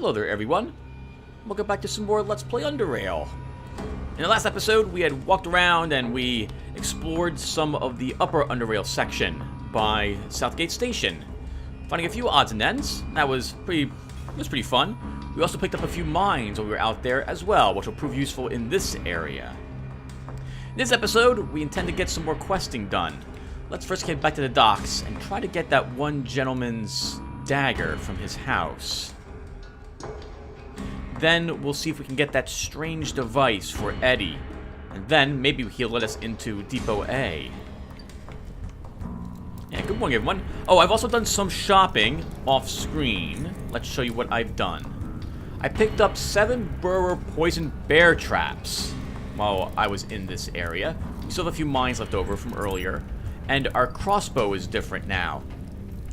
Hello there, everyone. Welcome back to some more Let's Play Underrail. In the last episode, we had walked around and we explored some of the upper Underrail section by Southgate Station, finding a few odds and ends. That was pretty fun. We also picked up a few mines while we were out there as well, which will prove useful in this area. In this episode, we intend to get some more questing done. Let's first get back to the docks and try to get that one gentleman's dagger from his house. Then we'll see if we can get that strange device for Eddie. And then maybe he'll let us into Depot A. Yeah, good morning, everyone. Oh, I've also done some shopping off screen. Let's show you what I've done. I picked up 7 burrower poison bear traps while I was in this area. We still have a few mines left over from earlier. And our crossbow is different now.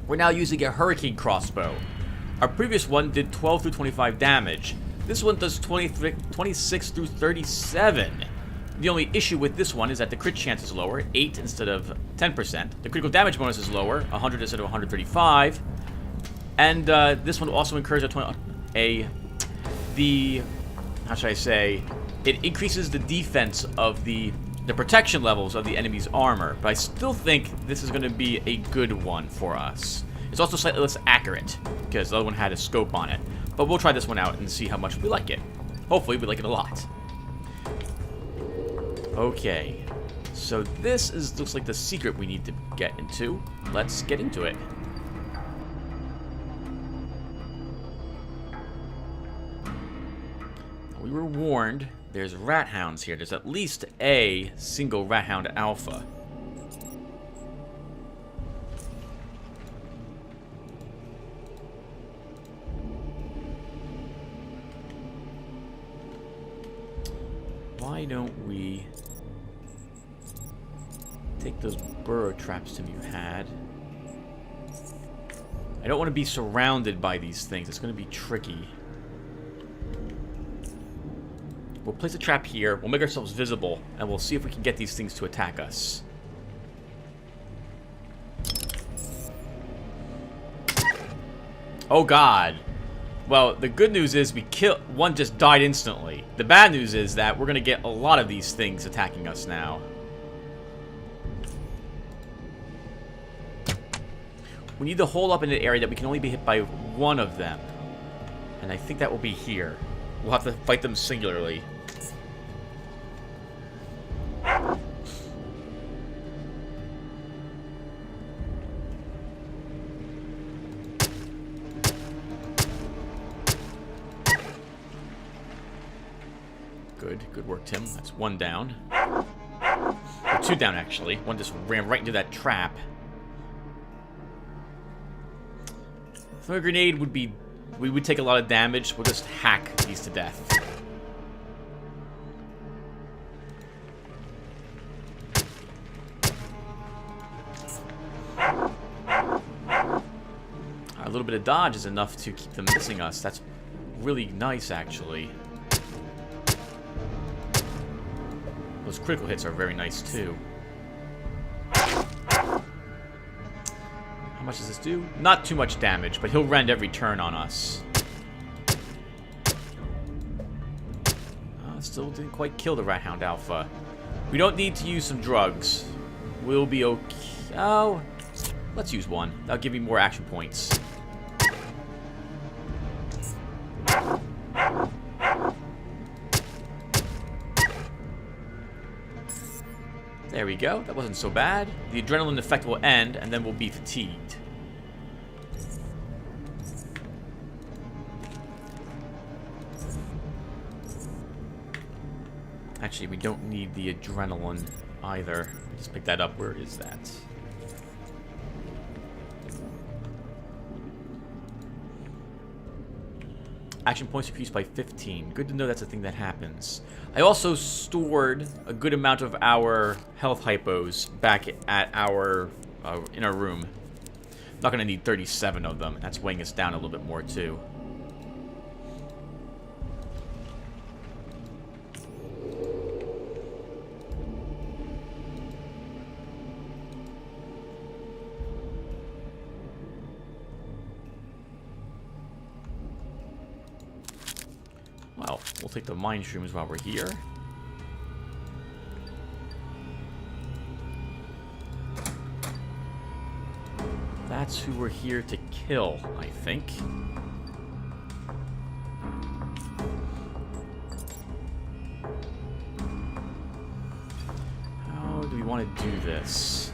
We're now using a hurricane crossbow. Our previous one did 12 through 25 damage. This one does 26 through 37. The only issue with this one is that the crit chance is lower, 8 instead of 10%. The critical damage bonus is lower, 100 instead of 135. And this one also incurs how should I say, it increases the defense of the protection levels of the enemy's armor. But I still think this is going to be a good one for us. It's also slightly less accurate, because the other one had a scope on it. But we'll try this one out and see how much we like it. Hopefully we like it a lot. Okay. So this looks like the secret we need to get into. Let's get into it. We were warned there's rat hounds here. There's at least a single rat hound alpha. Why don't we take those burrow traps Tim you had? I don't want to be surrounded by these things. It's going to be tricky. We'll place a trap here. We'll make ourselves visible, and we'll see if we can get these things to attack us. Oh God. Well, the good news is one just died instantly. The bad news is that we're going to get a lot of these things attacking us now. We need to hold up in an area that we can only be hit by one of them. And I think that will be here. We'll have to fight them singularly. Good work, Tim. That's 1 down. Or 2 down, actually. One just ran right into that trap. Throwing a grenade would be... We would take a lot of damage. We'll just hack these to death. A little bit of dodge is enough to keep them missing us. That's really nice, actually. Those critical hits are very nice, too. How much does this do? Not too much damage, but he'll rend every turn on us. Still didn't quite kill the Rat Hound Alpha. We don't need to use some drugs. We'll be okay. Oh, let's use one. That'll give me more action points. There we go. That wasn't so bad. The adrenaline effect will end, and then we'll be fatigued. Actually, we don't need the adrenaline either. Just pick that up. Where is that? Action points increased by 15. Good to know that's a thing that happens. I also stored a good amount of our health hypos back at our in our room. Not going to need 37 of them. That's weighing us down a little bit more too. Well, we'll take the mind shrooms while we're here. That's who we're here to kill, I think. How do we want to do this?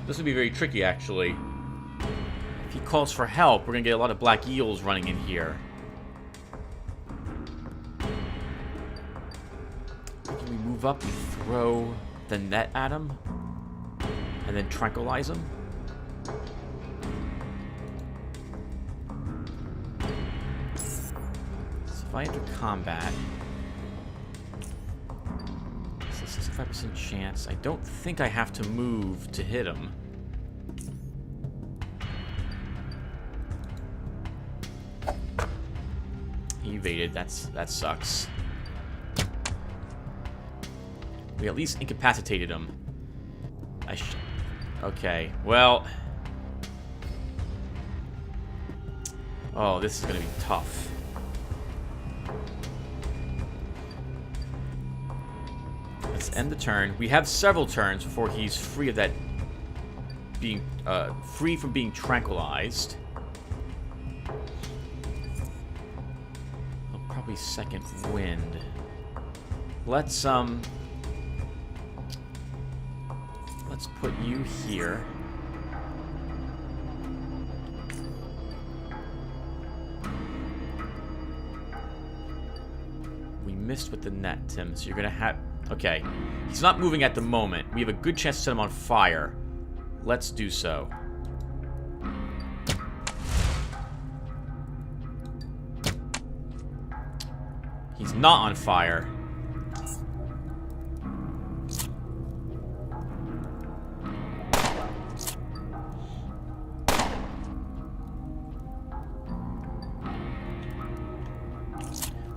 This would be very tricky, actually. If he calls for help, we're going to get a lot of black eels running in here. Can we move up and throw the net at him? And then tranquilize him? So if I enter combat... 65% chance. I don't think I have to move to hit him. He evaded. That sucks. We at least incapacitated him. Okay, well... Oh, this is gonna be tough. Let's end the turn. We have several turns before he's free of that being free from being tranquilized. Oh, probably second wind. Let's put you here. We missed with the net, Tim, so you're gonna have... Okay, he's not moving at the moment. We have a good chance to set him on fire. Let's do so. He's not on fire.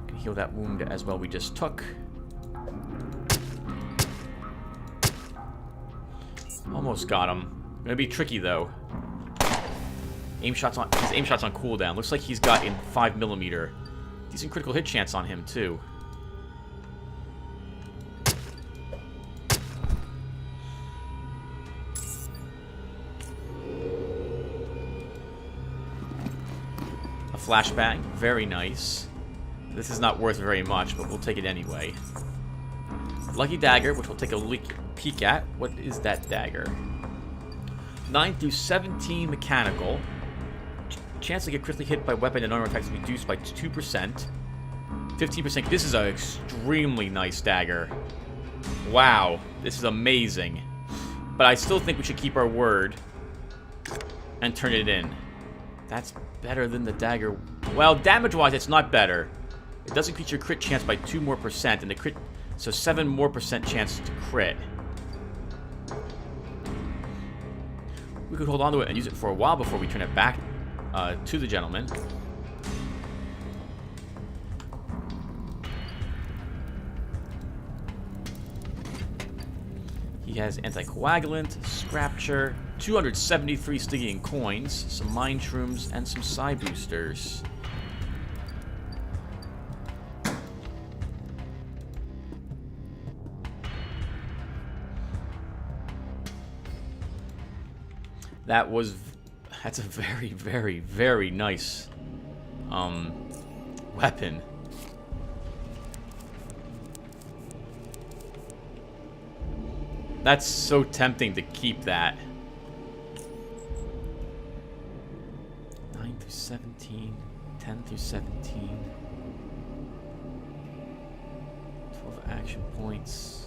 Can heal that wound as well we just took. Almost got him. Gonna be tricky though. His aim shot's on cooldown. Looks like he's got in 5mm. Decent critical hit chance on him too. A flashbang, very nice. This is not worth very much, but we'll take it anyway. Lucky dagger, which we'll take a peek at. What is that dagger? 9 through 17 mechanical. Chance to get critically hit by weapon and armor attacks reduced by 2%. 15%. This is an extremely nice dagger. Wow, this is amazing. But I still think we should keep our word and turn it in. That's better than the dagger. Well, damage-wise, it's not better. It does increase your crit chance by 2% more, and the crit, so 7% more chance to crit. We could hold on to it and use it for a while before we turn it back to the gentleman. He has anticoagulant, scrapture, 273 Stygian coins, some mind shrooms, and some psi boosters. That's a very, very, very nice weapon. That's so tempting to keep that. 9 through 17, 10 through 17, 12 action points.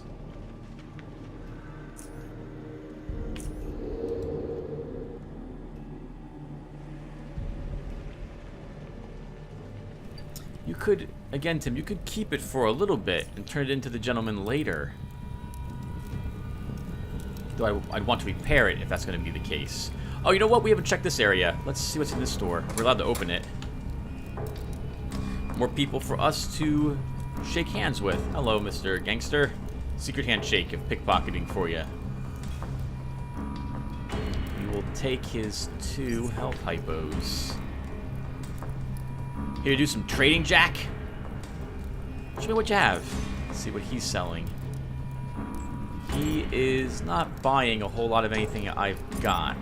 You could, again, Tim, you could keep it for a little bit and turn it into the gentleman later. Though I'd want to repair it if that's going to be the case. Oh, you know what? We haven't checked this area. Let's see what's in this store. We're allowed to open it. More people for us to shake hands with. Hello, Mr. Gangster. Secret handshake of pickpocketing for you. take his 2 health hypos. Here, do some trading, Jack. Show me what you have. Let's see what he's selling. He is not buying a whole lot of anything I've got.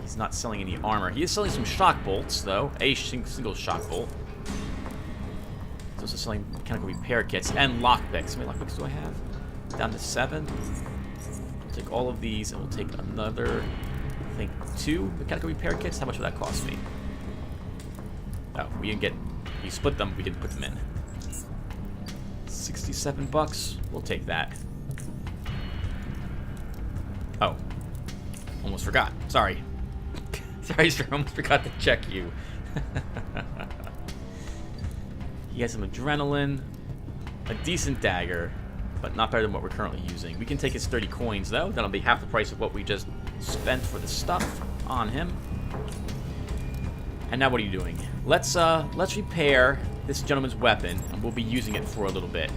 He's not selling any armor. He is selling some shock bolts, though. A single shock bolt. He's also selling mechanical repair kits and lockpicks. How many lockpicks do I have? Down to 7. We'll take all of these, and we'll take another, I think, 2 mechanical repair kits. How much would that cost me? Oh, we didn't get... We split them. We didn't put them in. 67 bucks. We'll take that. Oh. Almost forgot. Sorry. Sorry, sir. Almost forgot to check you. He has some adrenaline. A decent dagger. But not better than what we're currently using. We can take his 30 coins, though. That'll be half the price of what we just spent for the stuff on him. And now what are you doing? Let's repair this gentleman's weapon, and we'll be using it for a little bit.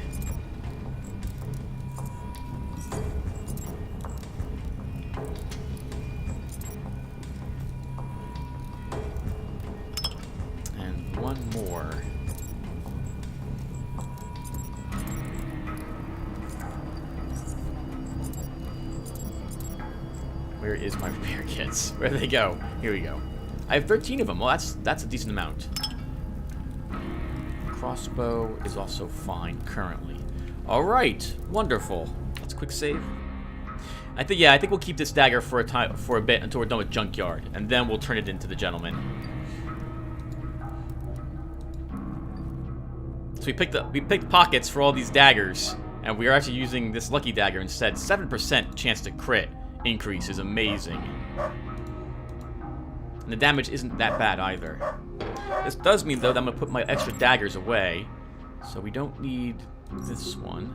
And one more. Where is my repair kits? Where do they go? Here we go. I have 13 of them. Well, that's a decent amount. Crossbow is also fine currently. All right, wonderful. Let's quick save. I think we'll keep this dagger for a bit until we're done with Junkyard, and then we'll turn it into the gentleman. So we picked pockets for all these daggers, and we are actually using this lucky dagger instead. 7% chance to crit increase is amazing. And the damage isn't that bad either. This does mean, though, that I'm going to put my extra daggers away. So we don't need this one.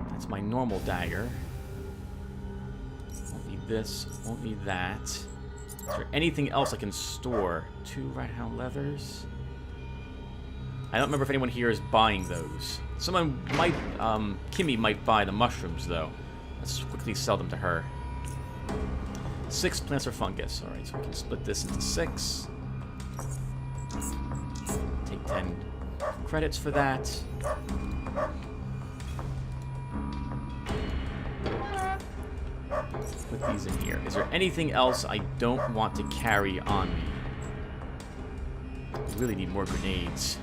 That's my normal dagger. Won't need this. Won't need that. Is there anything else I can store? 2 Rat Hound leathers. I don't remember if anyone here is buying those. Someone might, Kimmy might buy the mushrooms, though. Let's quickly sell them to her. 6 plants or fungus. Alright, so we can split this into 6. Take 10 credits for that. Put these in here. Is there anything else I don't want to carry on me? I really need more grenades.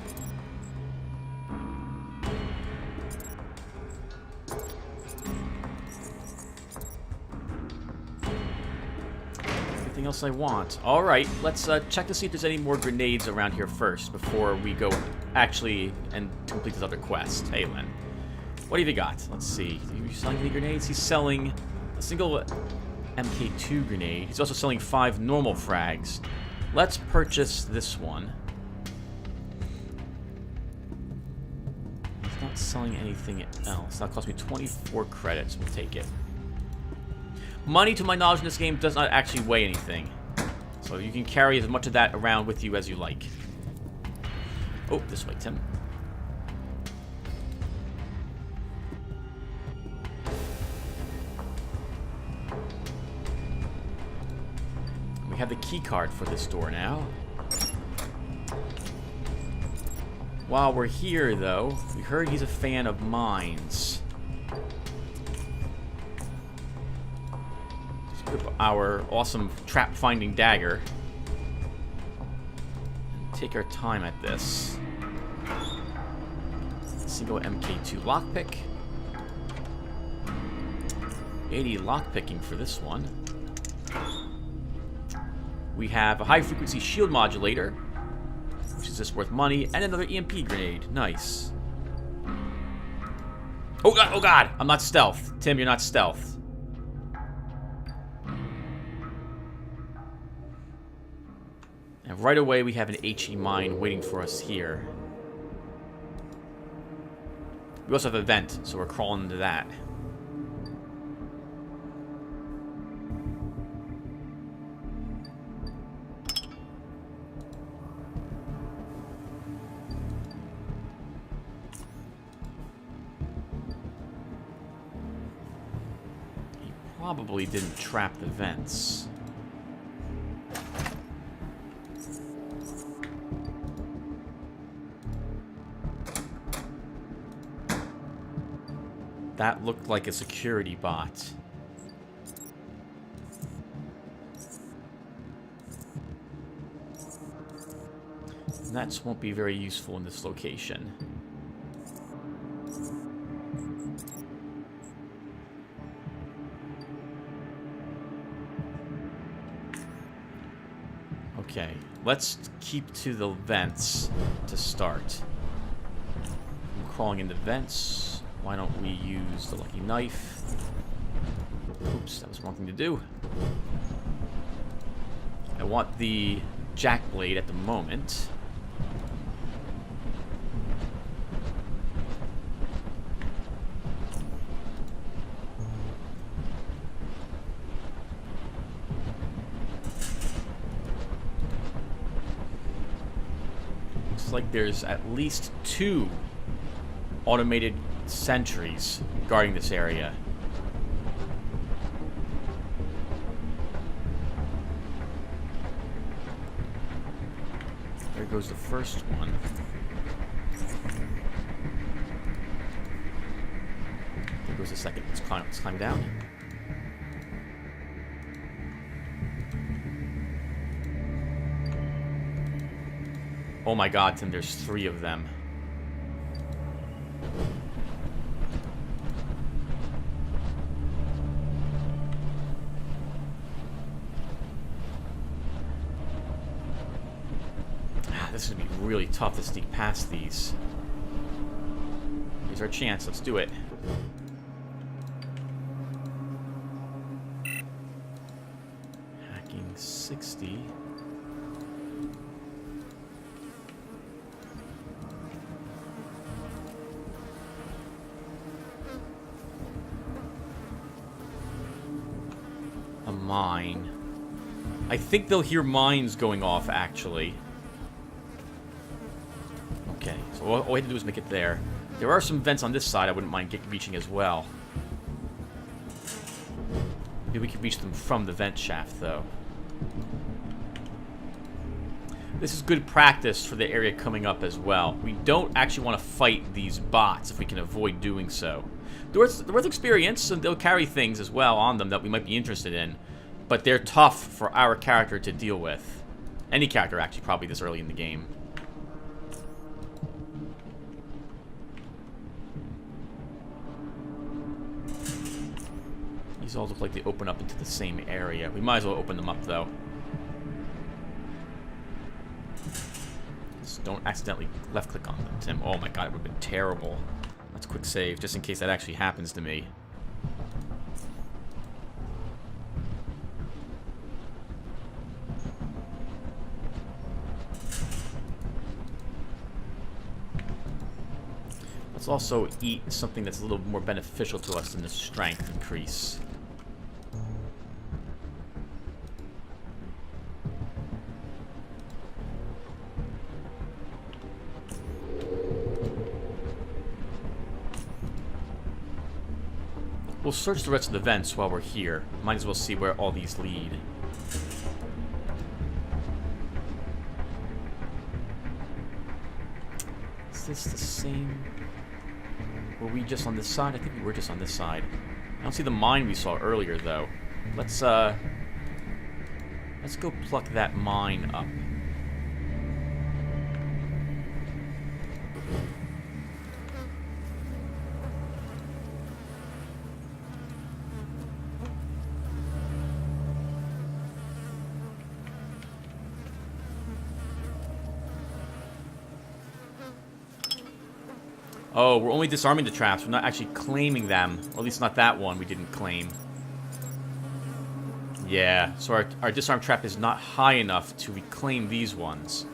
Else I want. Alright, let's check to see if there's any more grenades around here first before we go actually and complete this other quest. Hey, Len. What have you got? Let's see. Are you selling any grenades? He's selling a single MK2 grenade. He's also selling 5 normal frags. Let's purchase this one. He's not selling anything else. That cost me 24 credits. We'll take it. Money, to my knowledge in this game, does not actually weigh anything. So you can carry as much of that around with you as you like. Oh, this way, Tim. We have the key card for this door now. While we're here, though, we heard he's a fan of mines. Our awesome trap-finding dagger. Take our time at this. Single MK2 lockpick. 80 lockpicking for this one. We have a high-frequency shield modulator, which is just worth money, and another EMP grenade. Nice. Oh god! Oh god! I'm not stealth. Tim, you're not stealth. And right away, we have an HE mine waiting for us here. We also have a vent, so we're crawling into that. probably didn't trap the vents. That looked like a security bot. Nets won't be very useful in this location. Okay, let's keep to the vents to start. I'm crawling into vents. Why don't we use the lucky knife? Oops, that was the wrong thing to do. I want the jack blade at the moment. Like there's at least 2 automated sentries guarding this area. There goes the first one. There goes the second. Let's climb down. Oh my god, Tim, there's 3 of them. This is going to be really tough to sneak past these. Here's our chance. Let's do it. Hacking 60. Mine. I think they'll hear mines going off, actually. Okay, so all we have to do is make it there. There are some vents on this side I wouldn't mind reaching as well. Maybe we can reach them from the vent shaft, though. This is good practice for the area coming up as well. We don't actually want to fight these bots if we can avoid doing so. They're worth experience, and they'll carry things as well on them that we might be interested in. But they're tough for our character to deal with. Any character, actually, probably this early in the game. These all look like they open up into the same area. We might as well open them up, though. Just don't accidentally left-click on them, Tim. Oh my god, it would have been terrible. Let's quick save, just in case that actually happens to me. Let's also eat something that's a little more beneficial to us than the strength increase. We'll search the rest of the vents while we're here. Might as well see where all these lead. Is this the same? Were we just on this side? I think we were just on this side. I don't see the mine we saw earlier, though. Let's go pluck that mine up. Oh, we're only disarming the traps. We're not actually claiming them. Or at least not that one we didn't claim. Yeah, so our disarm trap is not high enough to reclaim these ones.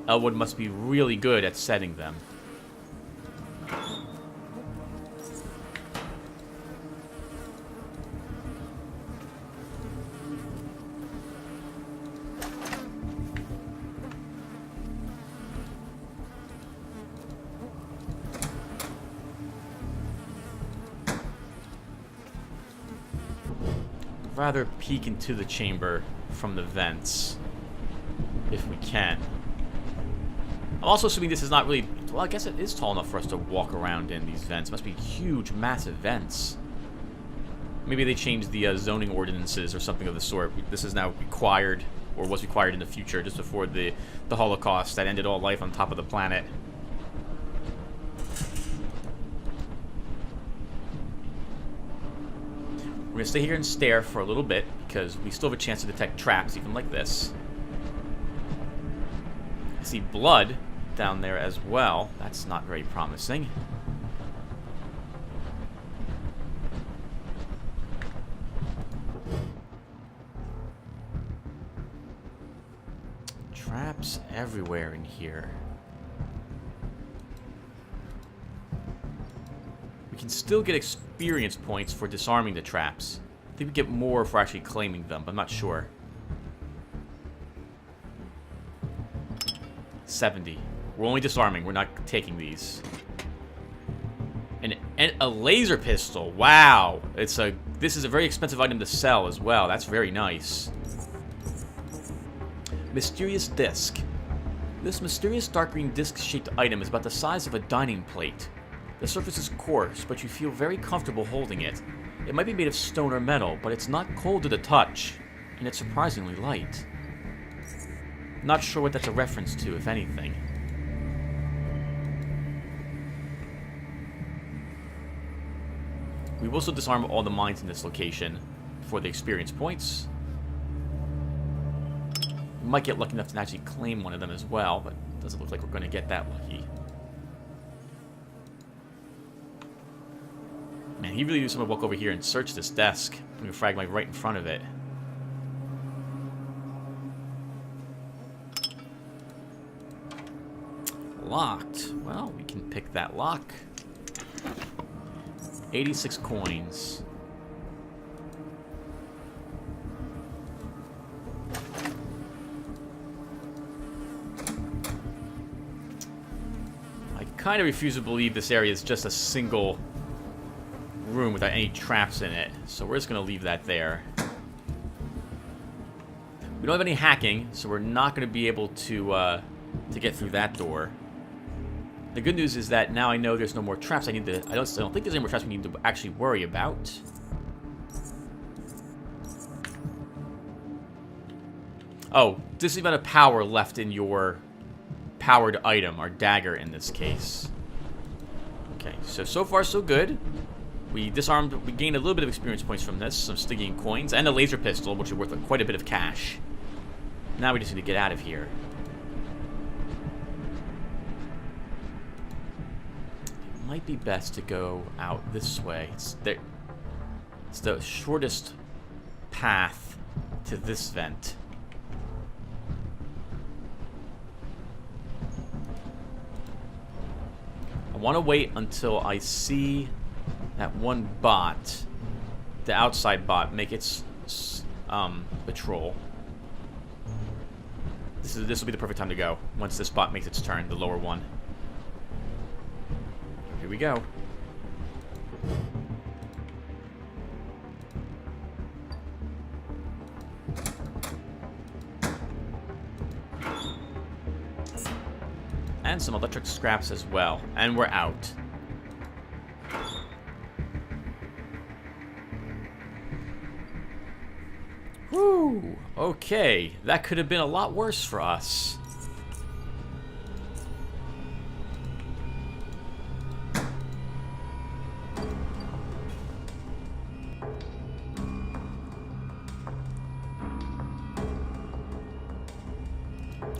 Elwood must be really good at setting them. rather peek into the chamber from the vents, if we can. I'm also assuming this is not really... Well, I guess it is tall enough for us to walk around in these vents. It must be huge, massive vents. Maybe they changed the zoning ordinances or something of the sort. This is now required, or was required in the future, just before the Holocaust that ended all life on top of the planet. We're going to stay here and stare for a little bit, because we still have a chance to detect traps, even like this. I see blood down there as well. That's not very promising. Traps everywhere in here. We can still get experience points for disarming the traps. I think we get more for actually claiming them, but I'm not sure. 70. We're only disarming. We're not taking these. And a laser pistol. Wow. This is a very expensive item to sell as well. That's very nice. Mysterious disc. This mysterious dark green disc-shaped item is about the size of a dining plate. The surface is coarse, but you feel very comfortable holding it. It might be made of stone or metal, but it's not cold to the touch, and it's surprisingly light. Not sure what that's a reference to, if anything. We will still disarm all the mines in this location for the experience points. We might get lucky enough to actually claim one of them as well, but it doesn't look like we're going to get that lucky. Man, he really needs someone to walk over here and search this desk. I'm going to frag my right in front of it. Locked. Well, we can pick that lock. 86 coins. I kind of refuse to believe this area is just a single room without any traps in it, so we're just going to leave that there. We don't have any hacking, so we're not going to be able to get through that door. The good news is that now I know there's no more traps I need to... I don't think there's any more traps we need to actually worry about. Oh, this is about a power left in your powered item, our dagger in this case. Okay, so far so good. We disarmed, we gained a little bit of experience points from this, some Stygian coins, and a laser pistol, which are worth quite a bit of cash. Now we just need to get out of here. It might be best to go out this way. It's the shortest path to this vent. I want to wait until I see that one bot, the outside bot, make its patrol. This will be the perfect time to go once this bot makes its turn, the lower one. Here we go. And some electric scraps as well. And we're out. Whew. Okay. That could have been a lot worse for us.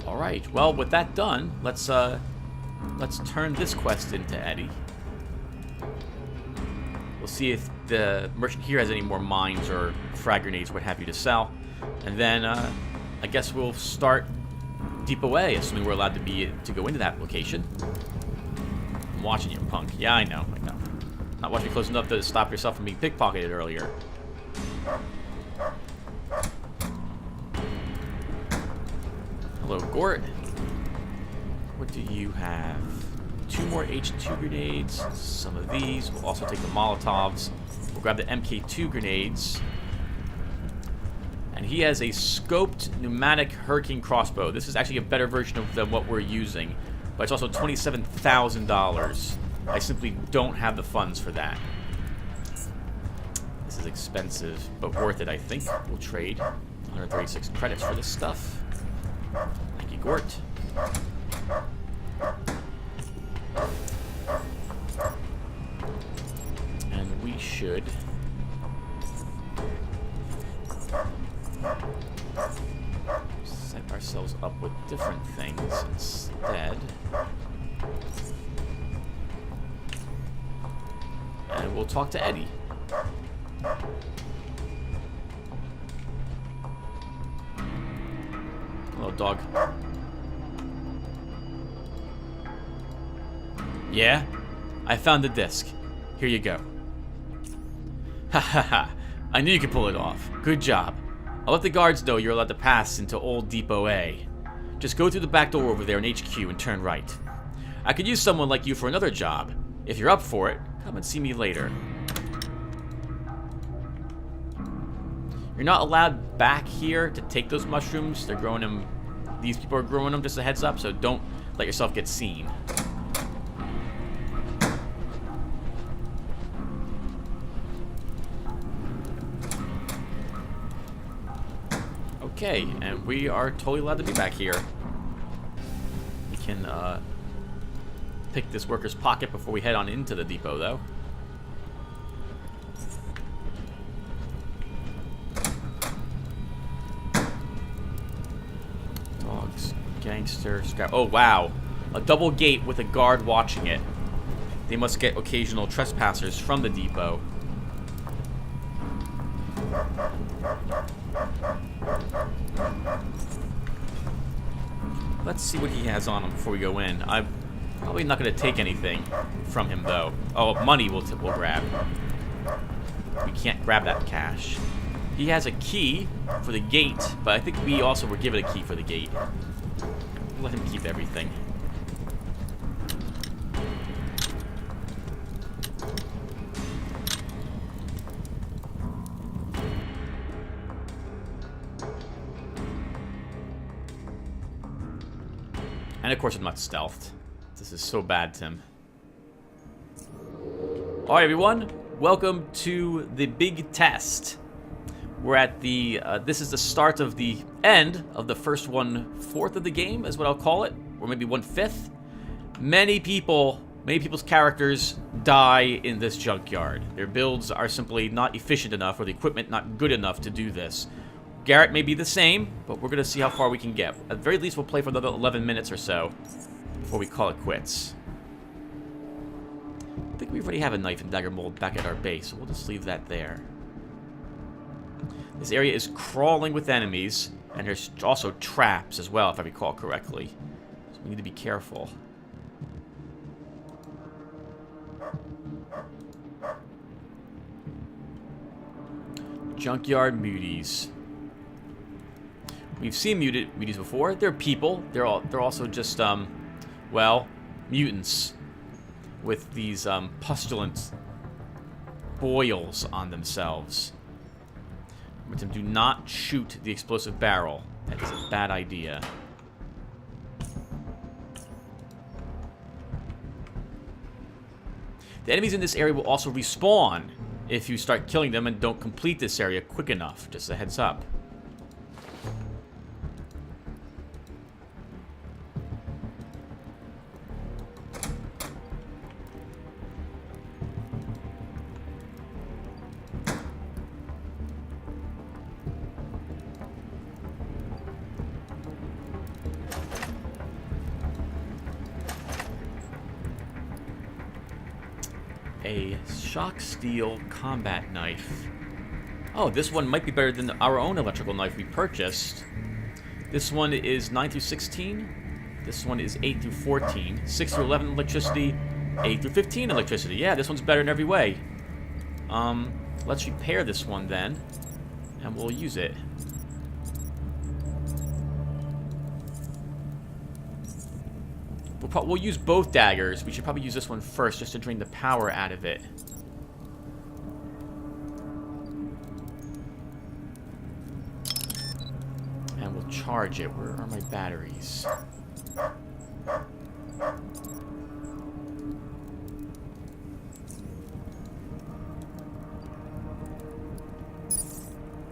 Alright, well, with that done, let's turn this quest into Eddie. We'll see if the merchant here has any more mines or frag grenades, what have you, to sell. And then, I guess we'll start deep away, assuming we're allowed to go into that location. I'm watching you, punk. Yeah, I know. Not watching close enough to stop yourself from being pickpocketed earlier. Hello, Garrett. What do you have? 2 more H2 grenades. Some of these. We'll also take the Molotovs. We'll grab the MK2 grenades. And he has a scoped pneumatic Hurricane crossbow. This is actually a better version of than what we're using, but it's also $27,000. I simply don't have the funds for that. This is expensive, but worth it, I think. We'll trade 136 credits for this stuff. Thank you, Gort. And we should set ourselves up with different things instead. And we'll talk to Eddie. Hello, dog. Yeah? I found the disc. Here you go. Ha ha ha. I knew you could pull it off. Good job. I'll let the guards know you're allowed to pass into Old Depot A. Just go through the back door over there in HQ and turn right. I could use someone like you for another job. If you're up for it, come and see me later. You're not allowed back here to take those mushrooms. They're growing them. These people are growing them, just a heads up, so don't let yourself get seen. Okay, and we are totally allowed to be back here. We can pick this worker's pocket before we head on into the depot, though. Dogs, gangster, scrap. Oh, wow. A double gate with a guard watching it. They must get occasional trespassers from the depot. Let's see what he has on him before we go in. I'm probably not going to take anything from him, though. Oh, money we'll grab. We can't grab that cash. He has a key for the gate, but I think we also were given a key for the gate. We'll let him keep everything. And of course I'm not stealthed. This is so bad, Tim. Alright everyone, welcome to the big test. We're at the, this is the start of the end of the first 1/4 of the game, is what I'll call it. Or maybe 1/5. Many people's characters die in this junkyard. Their builds are simply not efficient enough, or the equipment not good enough to do this. Garrett may be the same, but we're going to see how far we can get. At the very least, we'll play for another 11 minutes or so before we call it quits. I think we already have a knife and dagger mold back at our base, so we'll just leave that there. This area is crawling with enemies, and there's also traps as well, if I recall correctly. So we need to be careful. Junkyard muties. We've seen muties before. They're people. They're also just well, mutants with these pustulent boils on themselves. Remember, do not shoot the explosive barrel. That is a bad idea. The enemies in this area will also respawn if you start killing them and don't complete this area quick enough. Just a heads up. A shock steel combat knife. Oh, this one might be better than our own electrical knife we purchased. This one is 9 through 16. This one is 8 through 14. 6 through 11 electricity. 8 through 15 electricity. Yeah, this one's better in every way. Let's repair this one then, and we'll use it. We'll use both daggers. We should probably use this one first just to drain the power out of it. I'll charge it. Where are my batteries?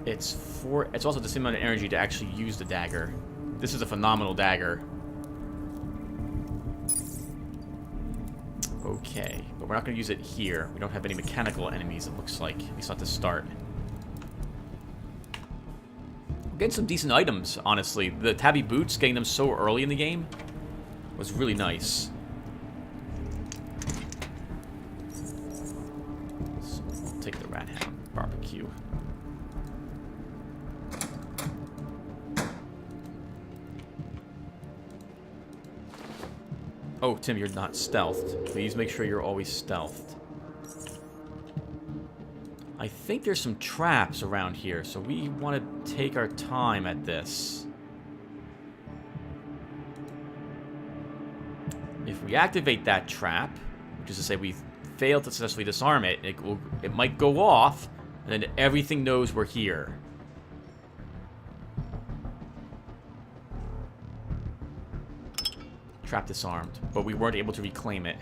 It's also the same amount of energy to actually use the dagger. This is a phenomenal dagger. Okay, but we're not going to use it here. We don't have any mechanical enemies, it looks like. At least not to start. We're getting some decent items, honestly. The tabby boots, getting them so early in the game, was really nice. So I'll take the rat hound barbecue. Oh, Tim, you're not stealthed. Please make sure you're always stealthed. I think there's some traps around here, so we want to take our time at this. If we activate that trap, which is to say we fail to successfully disarm it, it might go off, and then everything knows we're here. Trap disarmed, but we weren't able to reclaim it.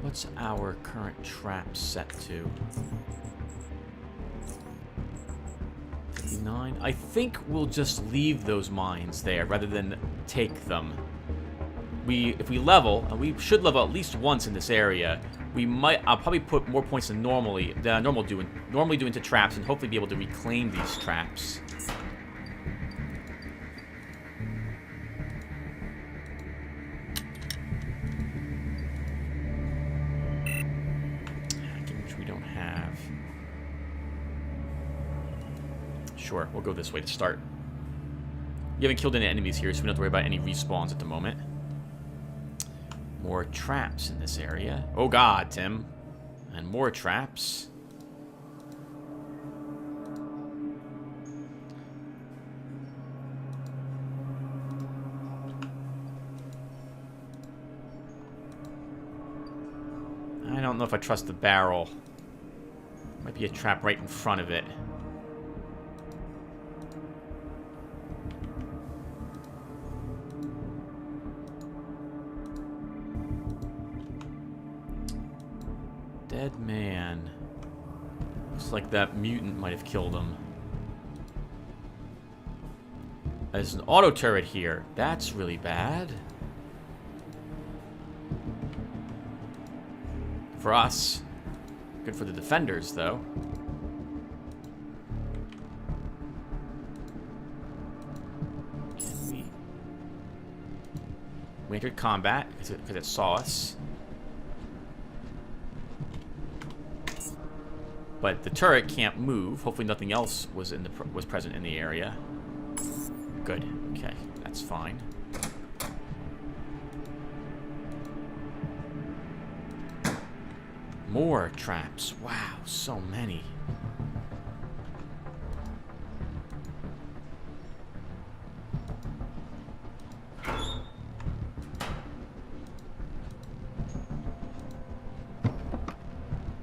What's our current trap set to? 59? I think we'll just leave those mines there rather than take them. If we level, and we should level at least once in this area, I'll probably put more points than normally do into traps, and hopefully be able to reclaim these traps. Which we don't have. Sure, we'll go this way to start. We haven't killed any enemies here, so we don't have to worry about any respawns at the moment. More traps in this area. Oh god, Tim. And more traps. I don't know if I trust the barrel. Might be a trap right in front of it. Dead man. Looks like that mutant might have killed him. There's an auto turret here. That's really bad. For us. Good for the defenders, though. We entered combat because it saw us. But the turret can't move. Hopefully nothing else was present in the area. Good. Okay, that's fine. More traps. Wow, so many.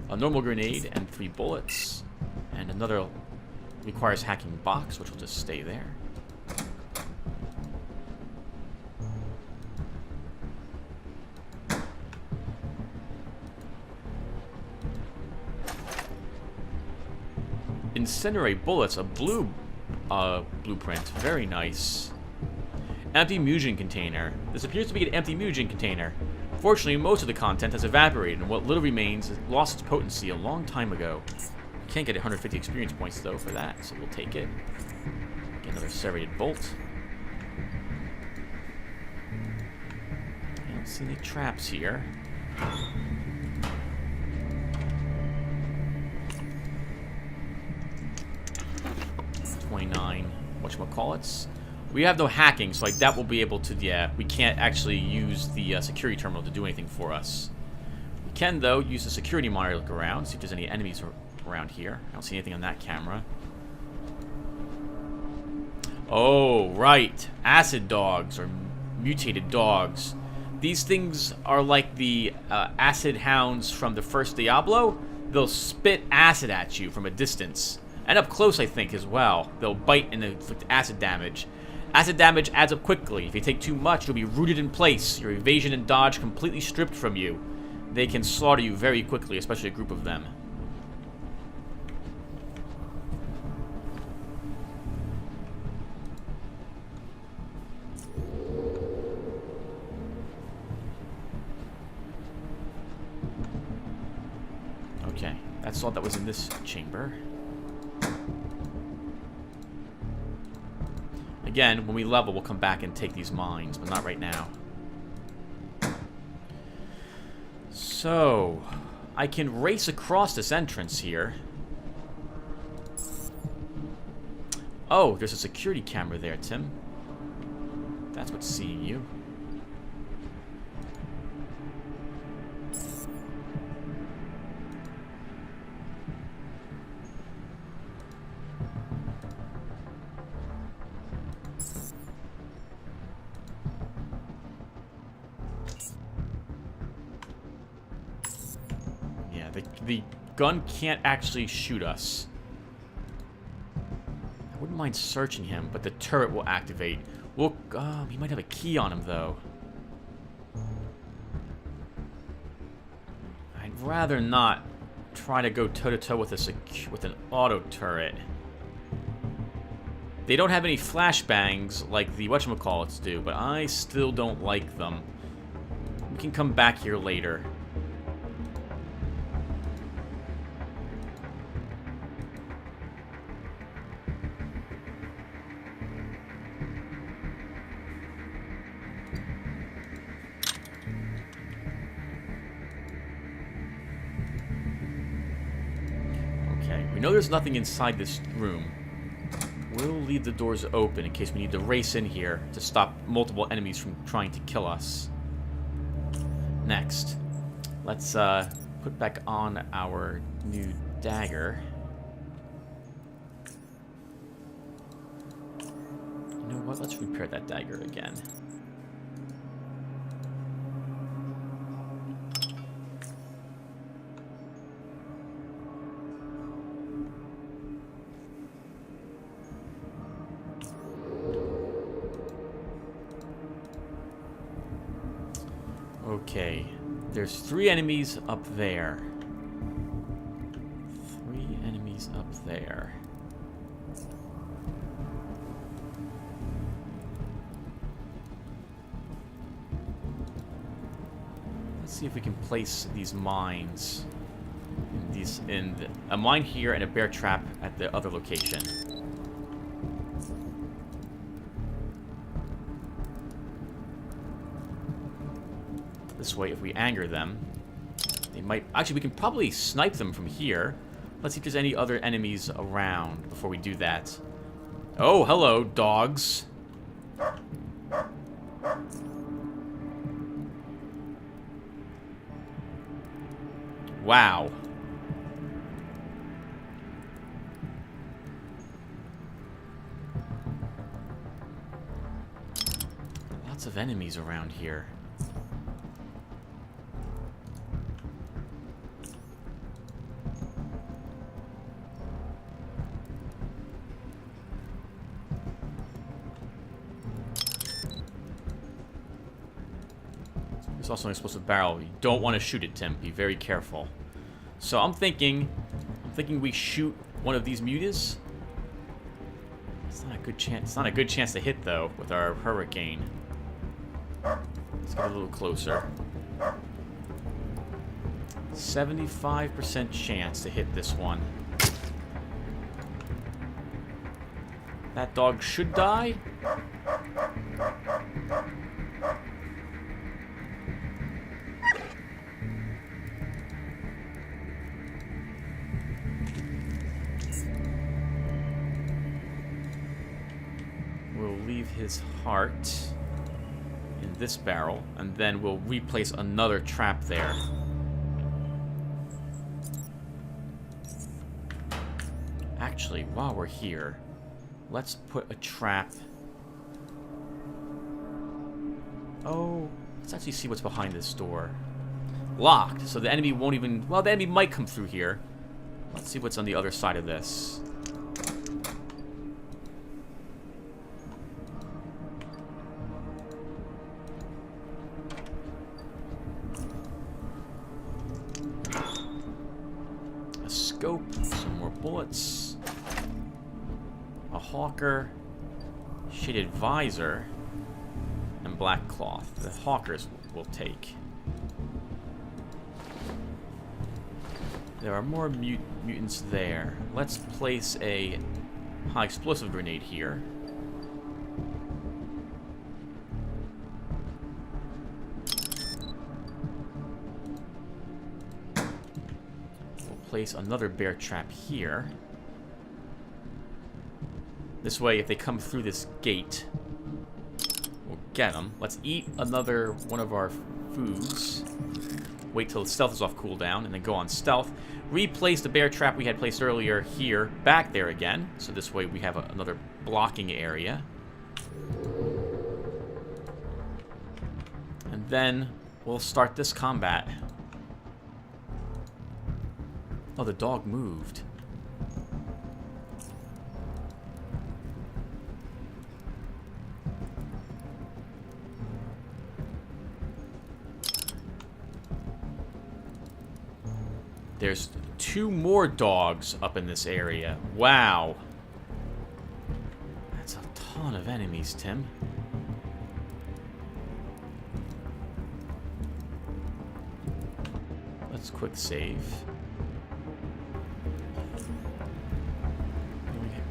A normal grenade and 3 bullets. And another requires hacking box, which will just stay there. Incinerate bullets, a blue blueprint. Very nice. Empty mutagen container. This appears to be an empty mutagen container. Fortunately, most of the content has evaporated, and what little remains lost its potency a long time ago. Can't get 150 experience points, though, for that, so we'll take it. Get another serrated bolt. I don't see any traps here. Whatchamacallits. We have no hacking, so like that will be able to, yeah, we can't actually use the security terminal to do anything for us. We can, though, use the security monitor to look around, see if there's any enemies around here. I don't see anything on that camera. Oh, right. Acid dogs, or mutated dogs. These things are like the acid hounds from the first Diablo. They'll spit acid at you from a distance. And up close, I think, as well. They'll bite and inflict acid damage. Acid damage adds up quickly. If you take too much, you'll be rooted in place. Your evasion and dodge completely stripped from you. They can slaughter you very quickly, especially a group of them. Okay, that's all that was in this chamber. Again, when we level, we'll come back and take these mines, but not right now. So, I can race across this entrance here. Oh, there's a security camera there, Tim. That's what's seeing you. The gun can't actually shoot us. I wouldn't mind searching him, but the turret will activate. We'll, he might have a key on him, though. I'd rather not try to go toe-to-toe with with an auto turret. They don't have any flashbangs like the whatchamacallits do, but I still don't like them. We can come back here later. We know there's nothing inside this room. We'll leave the doors open in case we need to race in here to stop multiple enemies from trying to kill us. Next, let's put back on our new dagger. You know what? Let's repair that dagger again. Okay, there's 3 enemies up there. 3 enemies up there. Let's see if we can place these mines in a mine here and a bear trap at the other location. This way, if we anger them, they might... Actually, we can probably snipe them from here. Let's see if there's any other enemies around before we do that. Oh, hello, dogs. Wow. Lots of enemies around here. There's also an explosive barrel. You don't want to shoot it, Tim. Be very careful. So I'm thinking we shoot one of these mutas. It's not a good chance. It's not a good chance to hit though with our hurricane. Let's get a little closer. 75% chance to hit this one. That dog should die. We'll leave his heart in this barrel, and then we'll replace another trap there. Actually, while we're here, Let's put a trap. Oh, let's actually see what's behind this door. Locked, so the enemy won't even... Well, the enemy might come through here. Let's see what's on the other side of this. A scope, some more bullets. A hawker. Shaded visor. And black cloth. The hawkers will take. There are more mutants there. Let's place a high explosive grenade here. We'll place another bear trap here. This way, if they come through this gate, we'll get them. Let's eat another one of our foods. Wait till the stealth is off cooldown, and then go on stealth. Replace the bear trap we had placed earlier here, back there again. So this way we have another blocking area. And then we'll start this combat. Oh, the dog moved. There's 2 more dogs up in this area. Wow. That's a ton of enemies, Tim. Let's quick save.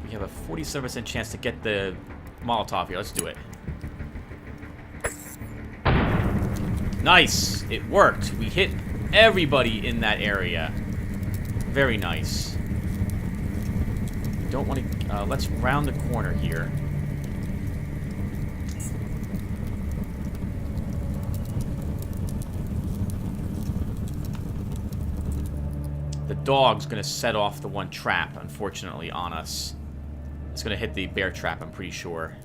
We have a 47% chance to get the Molotov here. Let's do it. Nice! It worked. We hit everybody in that area. Very nice. Don't want to... let's round the corner here. The dog's going to set off the one trap, unfortunately, on us. It's going to hit the bear trap, I'm pretty sure.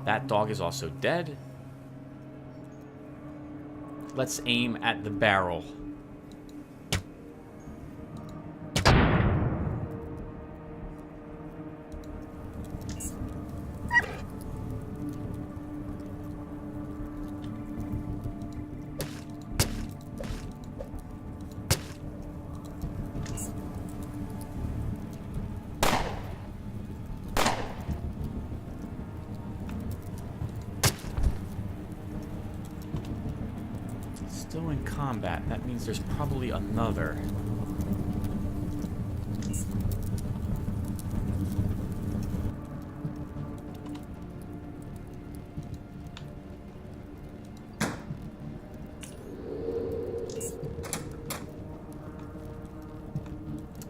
That dog is also dead. Let's aim at the barrel. Still in combat. That means there's probably another.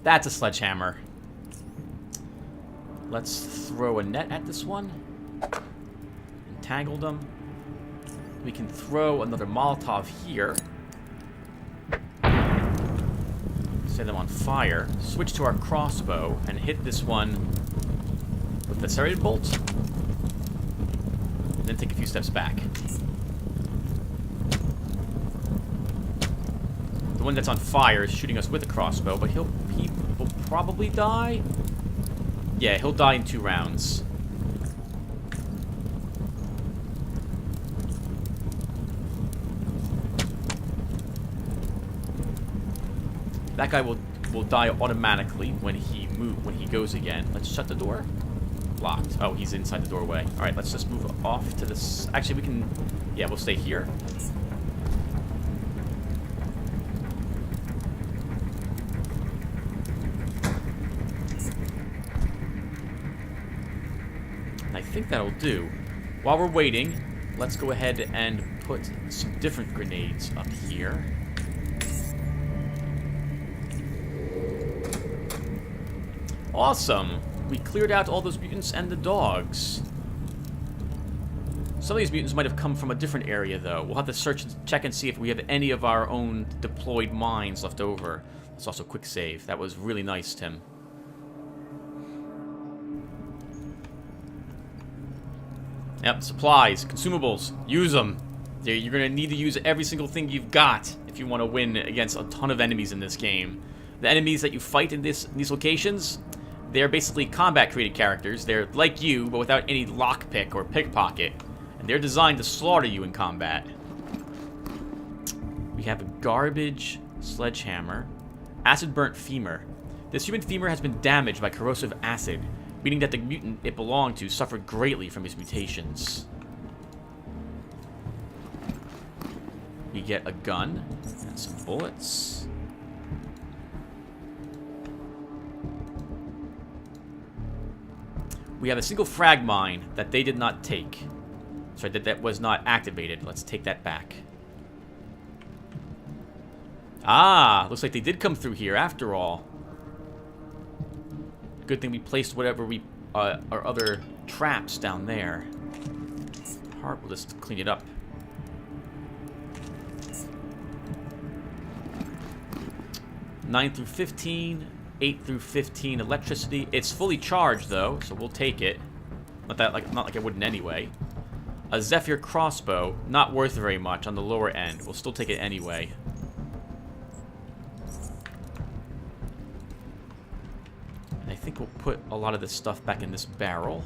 That's a sledgehammer. Let's throw a net at this one. Entangled them. We can throw another Molotov here. Set them on fire. Switch to our crossbow and hit this one with the serrated bolt. And then take a few steps back. The one that's on fire is shooting us with a crossbow, but he will probably die. Yeah, he'll die in 2 rounds. That guy will die automatically when he goes again. Let's shut the door. Locked. Oh, he's inside the doorway. All right, let's just move off to this. Actually, we can. Yeah, we'll stay here. I think that'll do. While we're waiting, let's go ahead and put some different grenades up here. Awesome! We cleared out all those mutants and the dogs. Some of these mutants might have come from a different area, though. We'll have to search and check and see if we have any of our own deployed mines left over. Let's also quick save. That was really nice, Tim. Yep, supplies, consumables. Use them. You're going to need to use every single thing you've got if you want to win against a ton of enemies in this game. The enemies that you fight in these locations, they're basically combat-created characters. They're like you, but without any lockpick or pickpocket. And they're designed to slaughter you in combat. We have a garbage sledgehammer. Acid-burnt femur. This human femur has been damaged by corrosive acid, meaning that the mutant it belonged to suffered greatly from his mutations. We get a gun and some bullets. We have a single frag mine that they did not take. Sorry, that was not activated. Let's take that back. Ah, looks like they did come through here after all. Good thing we placed whatever our other traps down there. Heart, we'll just clean it up. (9 through 15, 8 through 15 electricity. It's fully charged though, so we'll take it. Not like I wouldn't anyway. A Zephyr crossbow, not worth very much on the lower end. We'll still take it anyway. And I think we'll put a lot of this stuff back in this barrel.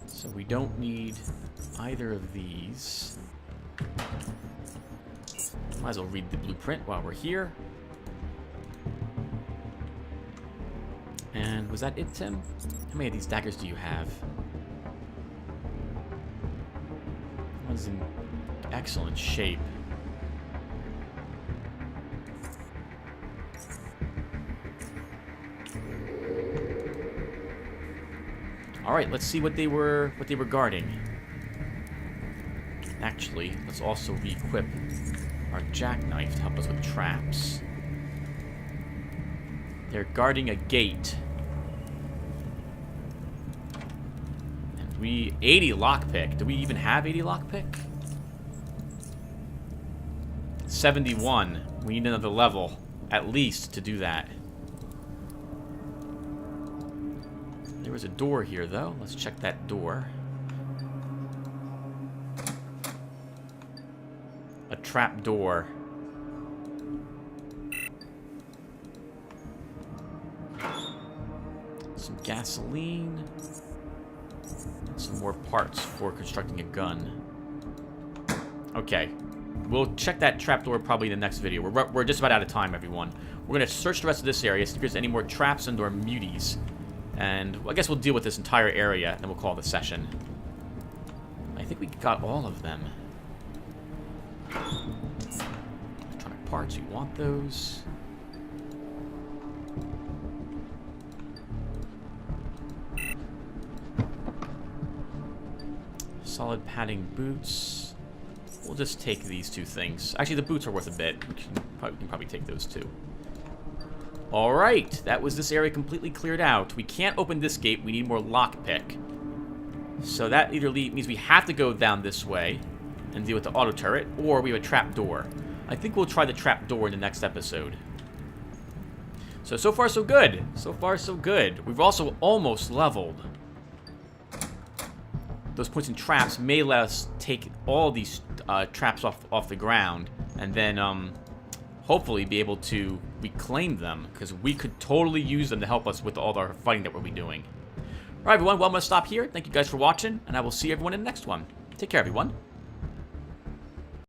So we don't need either of these. Might as well read the blueprint while we're here. And was that it, Tim? How many of these daggers do you have? One's in excellent shape. All right, let's see what they were guarding. Actually, let's also re-equip our jackknife to help us with traps. They're guarding a gate. And 80 lockpick. Do we even have 80 lockpick? 71. We need another level, at least, to do that. There was a door here, though. Let's check that door. A trap door. Some gasoline. Some more parts for constructing a gun. Okay. We'll check that trapdoor probably in the next video. We're just about out of time, everyone. We're going to search the rest of this area, see if there's any more traps and or muties. And I guess we'll deal with this entire area, and then we'll call it a session. I think we got all of them. Electronic parts, you want those. Solid padding boots. We'll just take these two things. Actually, the boots are worth a bit. We can probably take those too. Alright, that was this area completely cleared out. We can't open this gate. We need more lockpick. So that either means we have to go down this way and deal with the auto turret, or we have a trap door. I think we'll try the trap door in the next episode. So far so good. So far so good. We've also almost leveled. Those points and traps may let us take all these traps off the ground, and then hopefully be able to reclaim them, because we could totally use them to help us with all our fighting that we'll be doing. Alright everyone, well I'm going to stop here. Thank you guys for watching, and I will see everyone in the next one. Take care everyone.